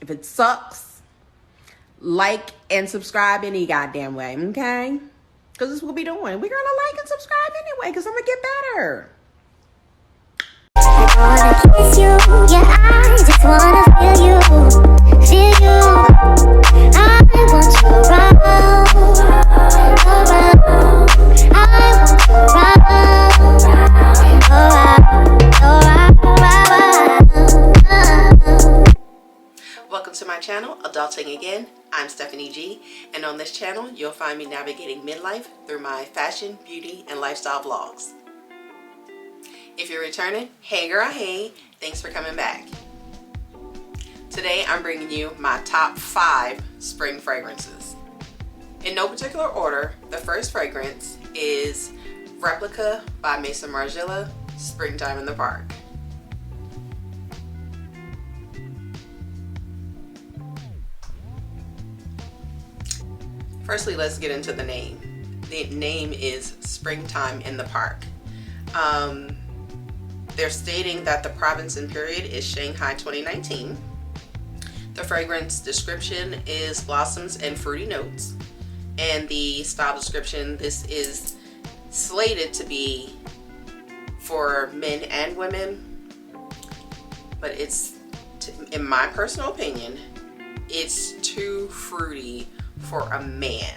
If it sucks, like and subscribe any goddamn way, okay? Because this is what we're doing. We're going to like and subscribe anyway because I'm going to get better. I wanna kiss you, yeah, I just wanna feel you, feel you. I want you around, I want you around. Welcome to my channel, Adulting Again. I'm Stephanie G, and on this channel, you'll find me navigating midlife through my fashion, beauty, and lifestyle vlogs. If you're returning, hey girl, hey, thanks for coming back. Today I'm bringing you my top 5 spring fragrances. In no particular order, the first fragrance is Replica by Maison Margiela, Springtime in the Park. Firstly, let's get into the name. The name is Springtime in the Park. They're stating that the province and period is Shanghai 2019. The fragrance description is blossoms and fruity notes. And the style description, this is slated to be for men and women. But it's, in my personal opinion, it's too fruity for a man.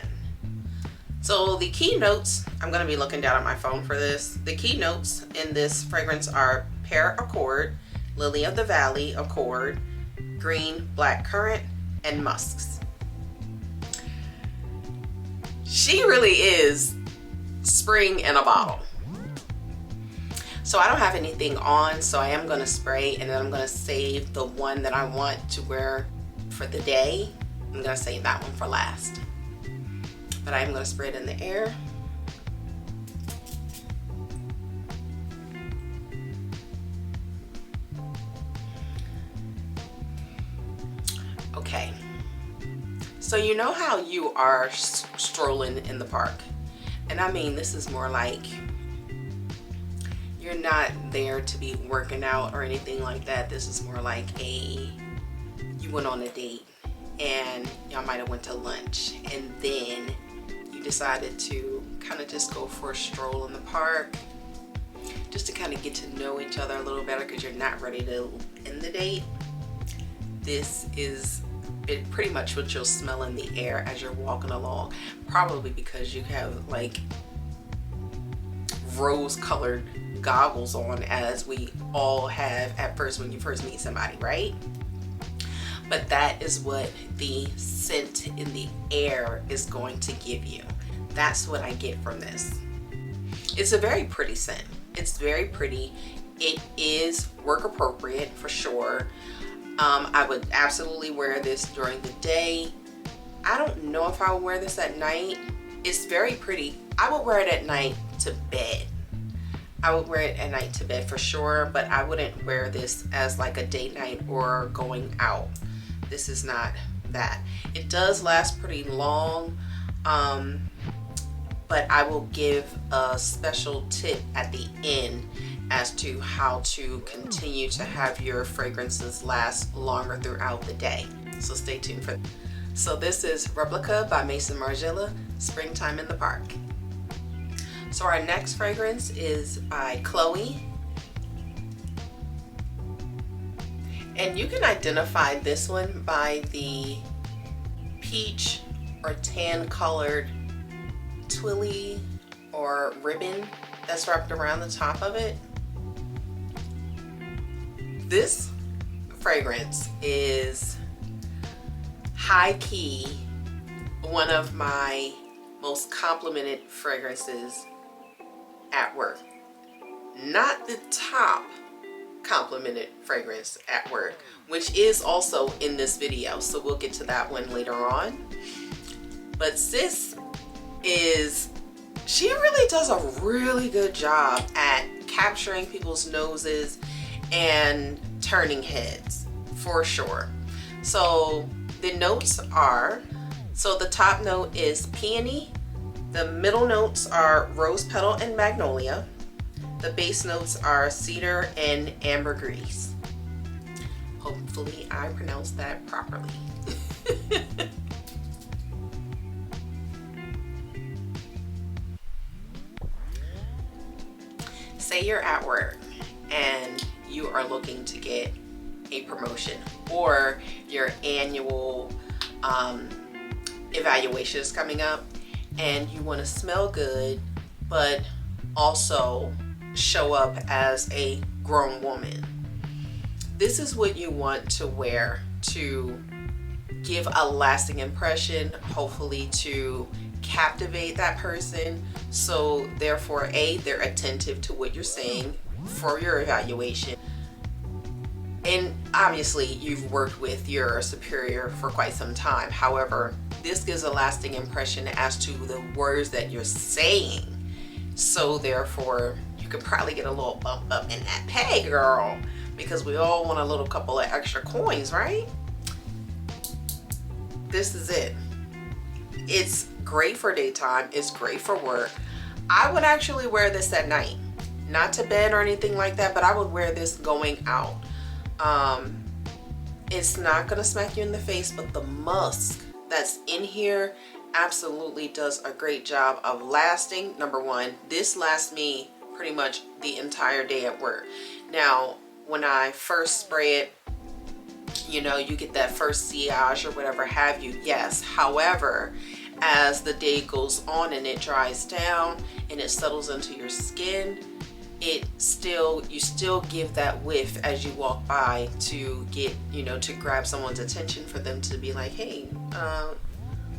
So the key notes, I'm going to be looking down at my phone for this. The key notes in this fragrance are pear accord, lily of the valley accord, green black currant, and musks. She really is spring in a bottle. So I don't have anything on, so I am going to spray, and then I'm going to save the one that I want to wear for the day. I'm going to save that one for last. But I'm going to spray it in the air. Okay. So you know how you are strolling in the park? And I mean, this is more like you're not there to be working out or anything like that. This is more like you went on a date and y'all might have went to lunch, and then you decided to kind of just go for a stroll in the park just to kind of get to know each other a little better because you're not ready to end the date. This is pretty much what you'll smell in the air as you're walking along, probably because you have like rose colored goggles on, as we all have at first when you first meet somebody, right? But that is what the scent in the air is going to give you. That's what I get from this. It's a very pretty scent. It's very pretty. It is work appropriate for sure. I would absolutely wear this during the day. I don't know if I would wear this at night. It's very pretty. I would wear it at night to bed. I would wear it at night to bed for sure, but I wouldn't wear this as like a date night or going out. This is not that. It does last pretty long, but I will give a special tip at the end as to how to continue to have your fragrances last longer throughout the day. So stay tuned for that. So this is Replica by Maison Margiela, Springtime in the Park. So our next fragrance is by Chloe. And you can identify this one by the peach or tan colored twilly or ribbon that's wrapped around the top of it. This fragrance is high key one of my most complimented fragrances at work. Not the top complimented fragrance at work, which is also in this video, so we'll get to that one later on. But sis she really does a really good job at capturing people's noses and turning heads for sure. So the notes are, so the top note is peony, the middle notes are rose petal and magnolia, the base notes are cedar and ambergris. Hopefully I pronounced that properly. Say you're at work and you are looking to get a promotion, or your annual evaluation is coming up, and you want to smell good but also show up as a grown woman. This is what you want to wear to give a lasting impression, hopefully to captivate that person, so therefore they're attentive to what you're saying for your evaluation. And obviously you've worked with your superior for quite some time. However, this gives a lasting impression as to the words that you're saying, so therefore you could probably get a little bump up in that pay, girl, because we all want a little couple of extra coins, right? This is it. It's great for daytime, it's great for work. I would actually wear this at night, not to bed or anything like that, but I would wear this going out. It's not gonna smack you in the face, but the musk that's in here absolutely does a great job of lasting. Number one, this lasts me pretty much the entire day at work. Now, when I first spray it, you know, you get that first sillage or whatever have you, yes. However, as the day goes on and it dries down and it settles into your skin, you still give that whiff as you walk by to get, you know, to grab someone's attention, for them to be like, hey,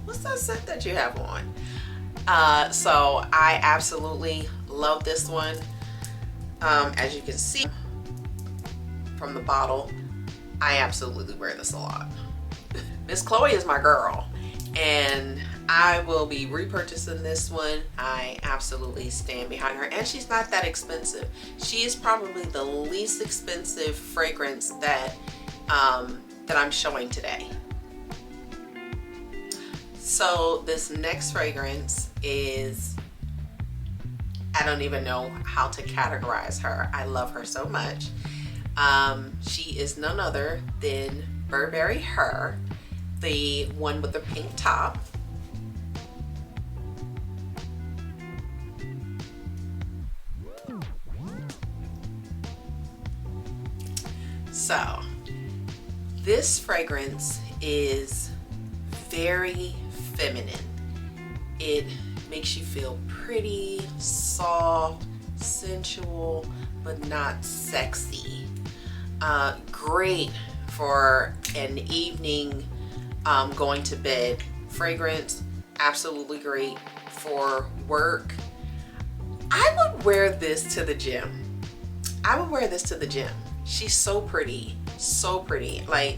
what's that scent that you have on? So I absolutely love this one. As you can see from the bottle, I absolutely wear this a lot. Miss Chloe is my girl, and I will be repurchasing this one. I absolutely stand behind her, and she's not that expensive. She is probably the least expensive fragrance that I'm showing today. So this next fragrance is, I don't even know how to categorize her. I love her so much. She is none other than Burberry Her, the one with the pink top. So this fragrance is very feminine. It makes you feel pretty, soft, sensual, but not sexy. Great for an evening going to bed fragrance. Absolutely great for work. I would wear this to the gym. I would wear this to the gym. She's so pretty, so pretty. Like,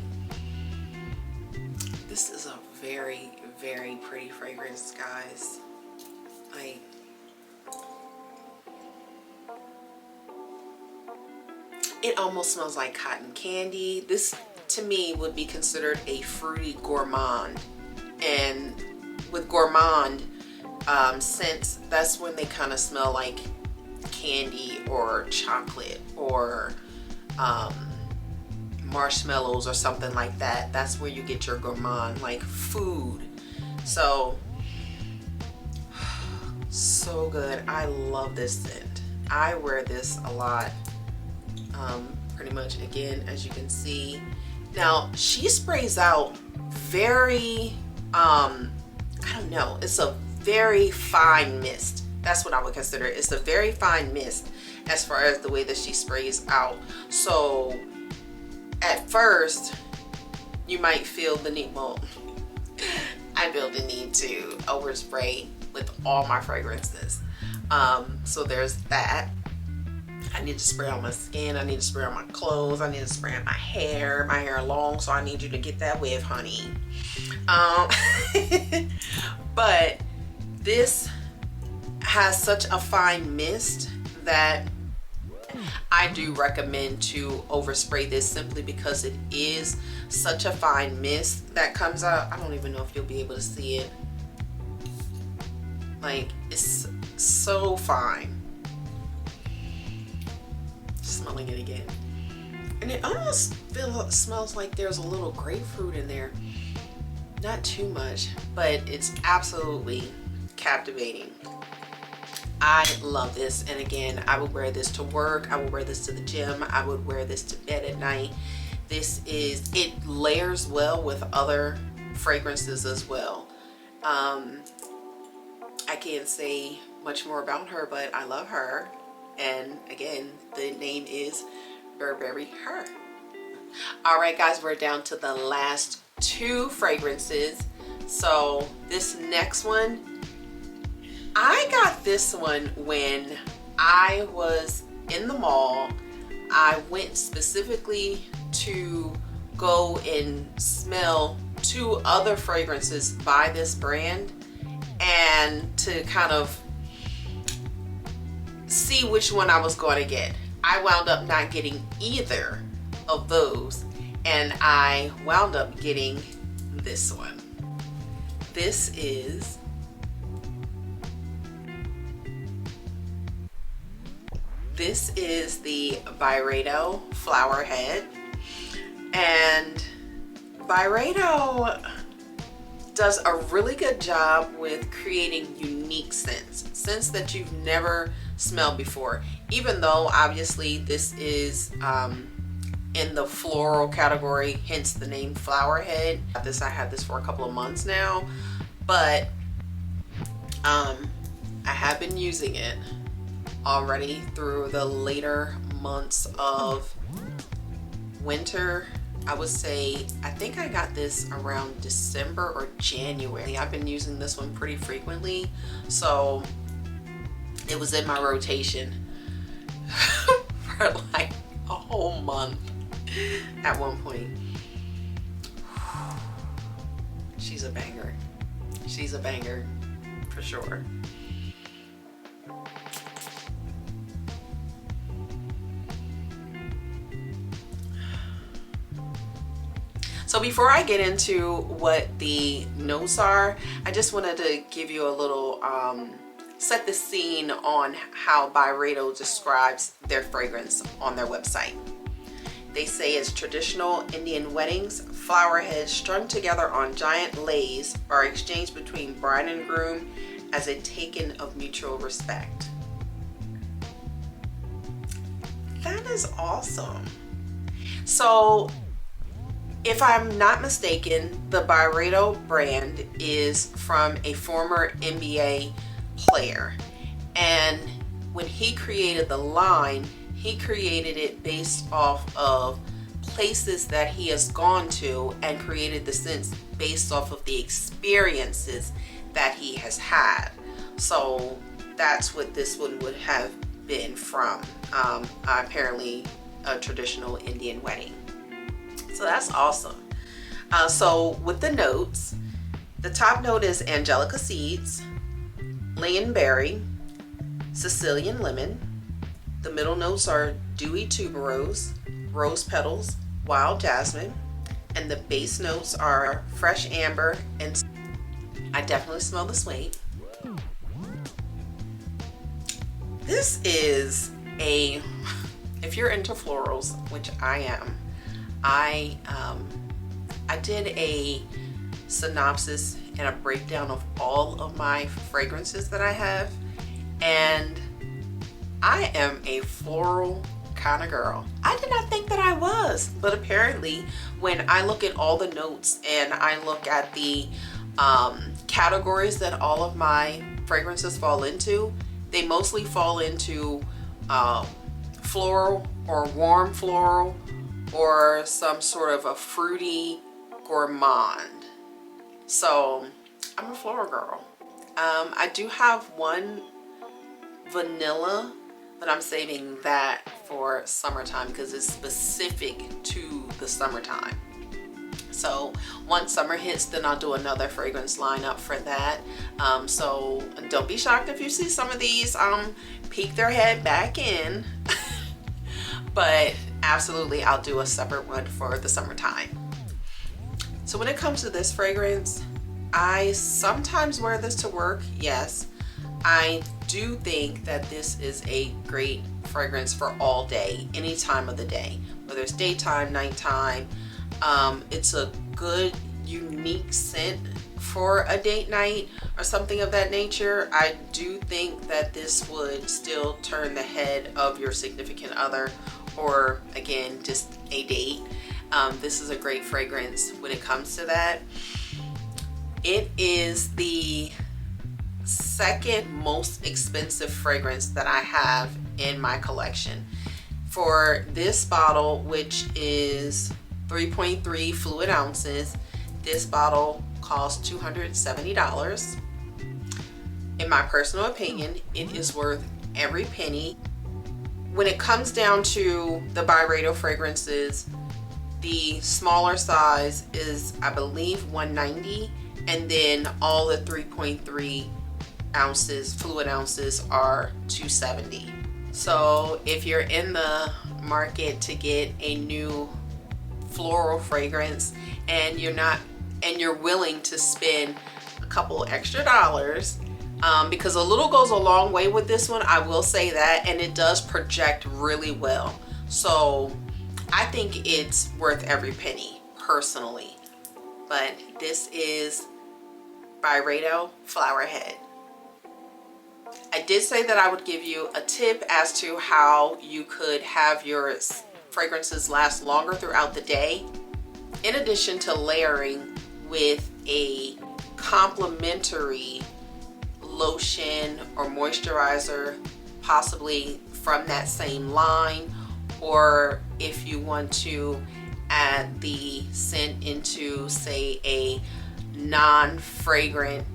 this is a very, very pretty fragrance, guys. Like, it almost smells like cotton candy. This, to me, would be considered a fruity gourmand. And with gourmand scents, that's when they kind of smell like candy or chocolate or marshmallows or something like that. That's where you get your gourmand, like food. So good. I love this scent. I wear this a lot. Pretty much, again, as you can see. Now, she sprays out very, I don't know, it's a very fine mist. That's what I would consider it. It's a very fine mist as far as the way that she sprays out. So at first you might feel the need, well, I feel the need to overspray with all my fragrances. So there's that. I need to spray on my skin, I need to spray on my clothes, I need to spray on my hair long, so I need you to get that whiff, honey. But this has such a fine mist that I do recommend to overspray this, simply because it is such a fine mist that comes out. I don't even know if you'll be able to see it. Like, it's so fine. Smelling it again. And it almost smells like there's a little grapefruit in there. Not too much, but it's absolutely captivating. I love this, and again, I would wear this to work, I would wear this to the gym, I would wear this to bed at night. It layers well with other fragrances as well. I can't say much more about her, but I love her. And again, the name is Burberry Her. All right, guys, we're down to the last 2 fragrances. So this next one, I got this one when I was in the mall. I went specifically to go and smell 2 other fragrances by this brand and to kind of see which one I was going to get. I wound up not getting either of those, and I wound up getting this one. This is the Byredo Flower Head, and Byredo does a really good job with creating unique scents that you've never smelled before, even though obviously this is in the floral category, hence the name Flower Head. I had this for a couple of months now, but I have been using it already through the later months of winter. I would say, I think I got this around December or January. I've been using this one pretty frequently, so it was in my rotation for like a whole month at one point. She's a banger. She's a banger for sure. So before I get into what the notes are, I just wanted to give you a little set the scene on how Byredo describes their fragrance on their website. They say it's traditional Indian weddings. Flower heads strung together on giant leis are exchanged between bride and groom as a token of mutual respect. That is awesome. So, if I'm not mistaken, the Byredo brand is from a former NBA player. And when he created the line, he created it based off of places that he has gone to and created the scents based off of the experiences that he has had. So that's what this one would have been from. Apparently a traditional Indian wedding. So that's awesome. So with the notes, the top note is Angelica Seeds, Lingonberry, Sicilian Lemon. The middle notes are Dewy Tuberose, Rose Petals, Wild Jasmine. And the base notes are Fresh Amber and I definitely smell the suede. This is if you're into florals, which I am, I did a synopsis and a breakdown of all of my fragrances that I have, and I am a floral kind of girl. I did not think that I was, but apparently when I look at all the notes and I look at the categories that all of my fragrances fall into, they mostly fall into floral or warm floral or some sort of a fruity gourmand. So I'm a floral girl. I do have one vanilla, but I'm saving that for summertime because it's specific to the summertime. So once summer hits, then I'll do another fragrance lineup for that. So don't be shocked if you see some of these peek their head back in. But absolutely, I'll do a separate one for the summertime. So when it comes to this fragrance, I sometimes wear this to work, yes. I do think that this is a great fragrance for all day, any time of the day. whether it's daytime, nighttime. It's a good, unique scent for a date night or something of that nature. I do think that this would still turn the head of your significant other, or again, just a date. This is a great fragrance when it comes to that. It is the second most expensive fragrance that I have in my collection. For this bottle, which is 3.3 fluid ounces, this bottle costs $270. In my personal opinion, it is worth every penny. When it comes down to the Byredo fragrances, the smaller size is, I believe, $190, and then all the 3.3 ounces, fluid ounces, are $270. So if you're in the market to get a new floral fragrance and you're willing to spend a couple extra dollars, because a little goes a long way with this one, I will say that, and it does project really well. So I think it's worth every penny personally. But this is Byredo Flowerhead. I did say that I would give you a tip as to how you could have your fragrances last longer throughout the day. In addition to layering with a complementary lotion or moisturizer, possibly from that same line, or if you want to add the scent into, say, a non-fragrant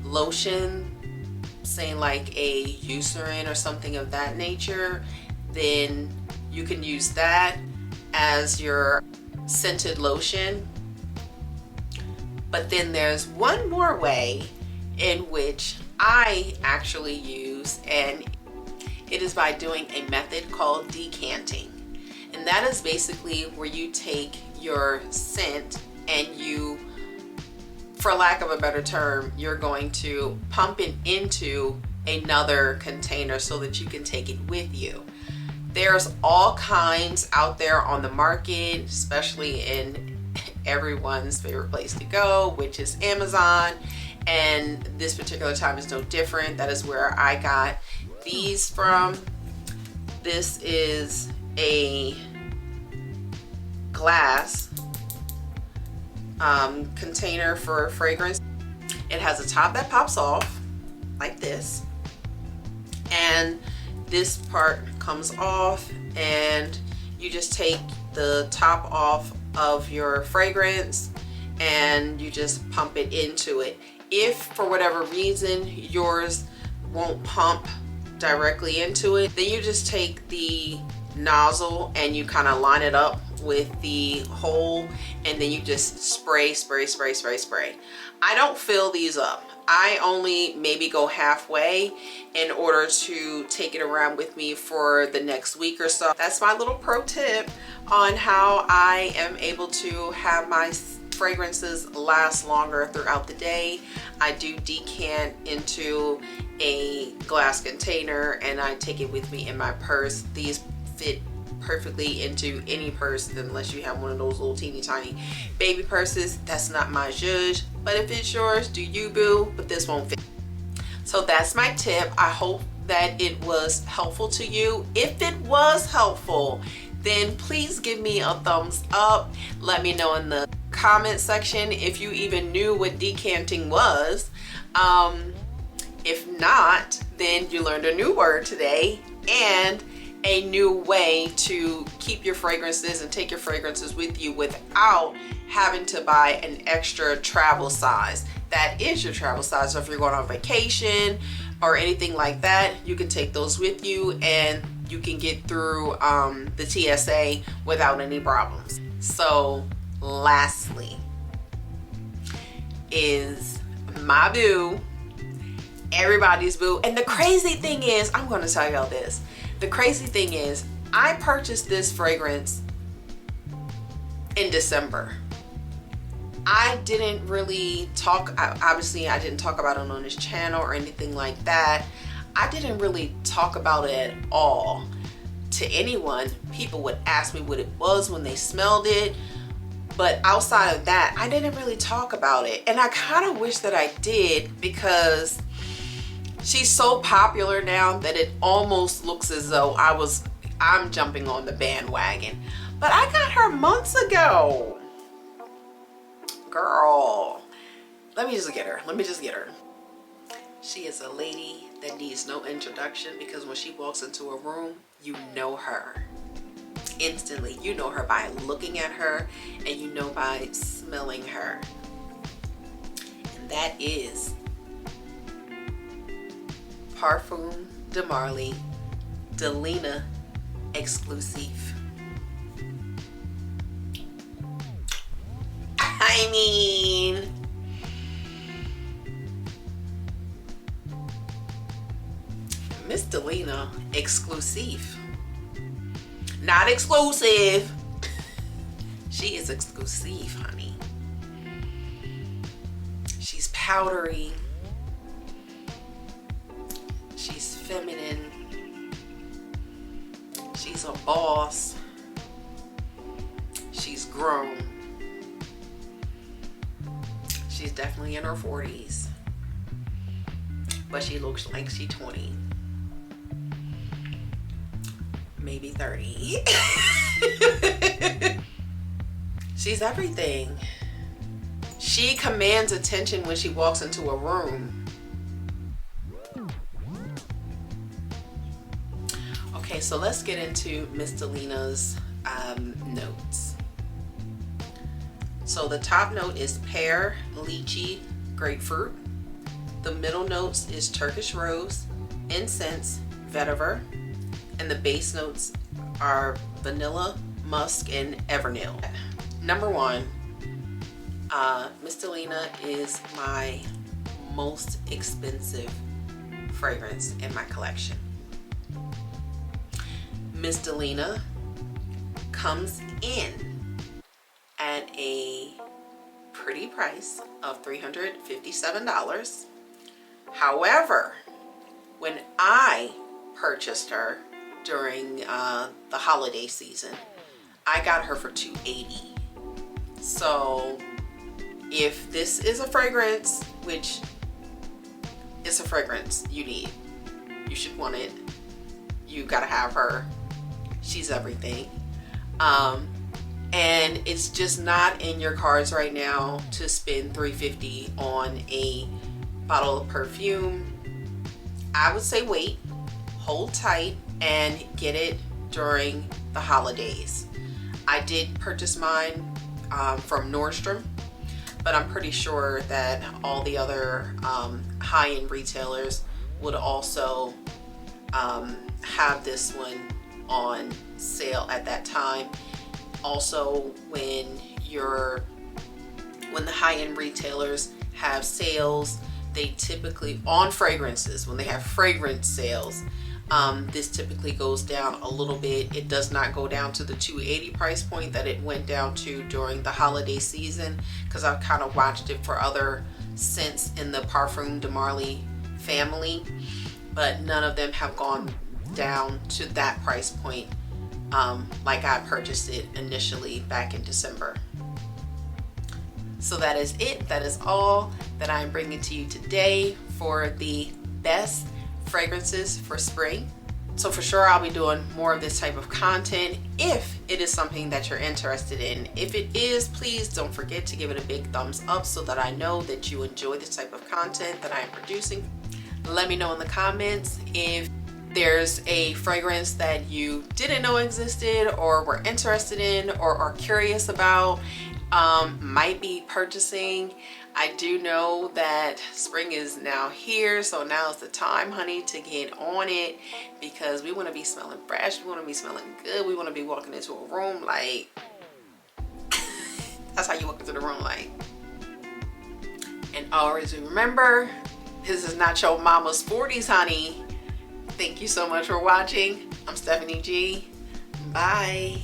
lotion, saying like a Eucerin or something of that nature, then you can use that as your scented lotion. But then there's one more way in which I actually use, and it is by doing a method called decanting. And that is basically where you take your scent and you, for lack of a better term, you're going to pump it into another container so that you can take it with you. There's all kinds out there on the market, especially in everyone's favorite place to go, which is Amazon. And this particular time is no different. That is where I got these from. This is a glass container for fragrance. It has a top that pops off like this, and this part comes off, and you just take the top off of your fragrance and you just pump it into it. If for whatever reason yours won't pump directly into it, then you just take the nozzle and you kind of line it up with the hole, and then you just spray. I don't fill these up. I only maybe go halfway in order to take it around with me for the next week or so. That's my little pro tip on how I am able to have my fragrances last longer throughout the day. I do decant into a glass container and I take it with me in my purse. These fit perfectly into any purse, unless you have one of those little teeny tiny baby purses. That's not my zhuzh, but if it's yours, do you, boo, but this won't fit. So that's my tip. I hope that it was helpful to you. If it was helpful, then please give me a thumbs up. Let me know in the comment section if you even knew what decanting was. If not, then you learned a new word today and a new way to keep your fragrances and take your fragrances with you without having to buy an extra travel size. That is your travel size. So if you're going on vacation or anything like that, you can take those with you and you can get through the TSA without any problems. So lastly is my boo, everybody's boo. And the crazy thing is, I'm going to tell y'all this. The crazy thing is, I purchased this fragrance in December. I didn't really talk, obviously I didn't talk about it on this channel or anything like that. I didn't really talk about it at all to anyone. People would ask me what it was when they smelled it, but outside of that, I didn't really talk about it. And I kind of wish that I did, because she's so popular now that it almost looks as though I'm jumping on the bandwagon. But I got her months ago. Girl, let me just get her. She is a lady that needs no introduction, because when she walks into a room, you know her instantly. You know her by looking at her, and you know by smelling her. And that is Parfum de Marly Delina Exclusive. I mean, Miss Delina Exclusive. Not exclusive. She is exclusive, honey. She's powdery. She's feminine. She's a boss. She's grown. She's definitely in her 40s, but she looks like she's 20, maybe 30. She's everything. She commands attention when she walks into a room. Okay, so let's get into Miss Delina's notes. So the top note is pear, lychee, grapefruit. The middle notes is Turkish rose, incense, vetiver, and the base notes are vanilla, musk, and evernill. Number one, Miss Delina is my most expensive fragrance in my collection. Miss Delina comes in at a pretty price of $357. However, when I purchased her during the holiday season, I got her for $280. So if this is a fragrance, which is a fragrance you need, you should want it, you gotta have her. She's everything. And it's just not in your cards right now to spend $350 on a bottle of perfume. I would say wait, hold tight, and get it during the holidays. I did purchase mine from Nordstrom, but I'm pretty sure that all the other high-end retailers would also have this one on sale at that time. Also, when the high-end retailers have sales, they typically, on fragrances, when they have fragrance sales, this typically goes down a little bit. It does not go down to the $280 price point that it went down to during the holiday season, because I've kind of watched it for other scents in the Parfum de Marly family, but none of them have gone down to that price point like I purchased it initially back in December. So that is it. That is all that I'm bringing to you today for the best fragrances for spring. So for sure I'll be doing more of this type of content if it is something that you're interested in. If it is, please don't forget to give it a big thumbs up so that I know that you enjoy this type of content that I'm producing. Let me know in the comments if there's a fragrance that you didn't know existed or were interested in or are curious about, might be purchasing. I do know that spring is now here, so now is the time, honey, to get on it, because we want to be smelling fresh, we want to be smelling good, we want to be walking into a room like that's how you walk into the room like. And always remember, this is not your mama's 40s, honey. Thank you so much for watching. I'm Stephanie G. Bye.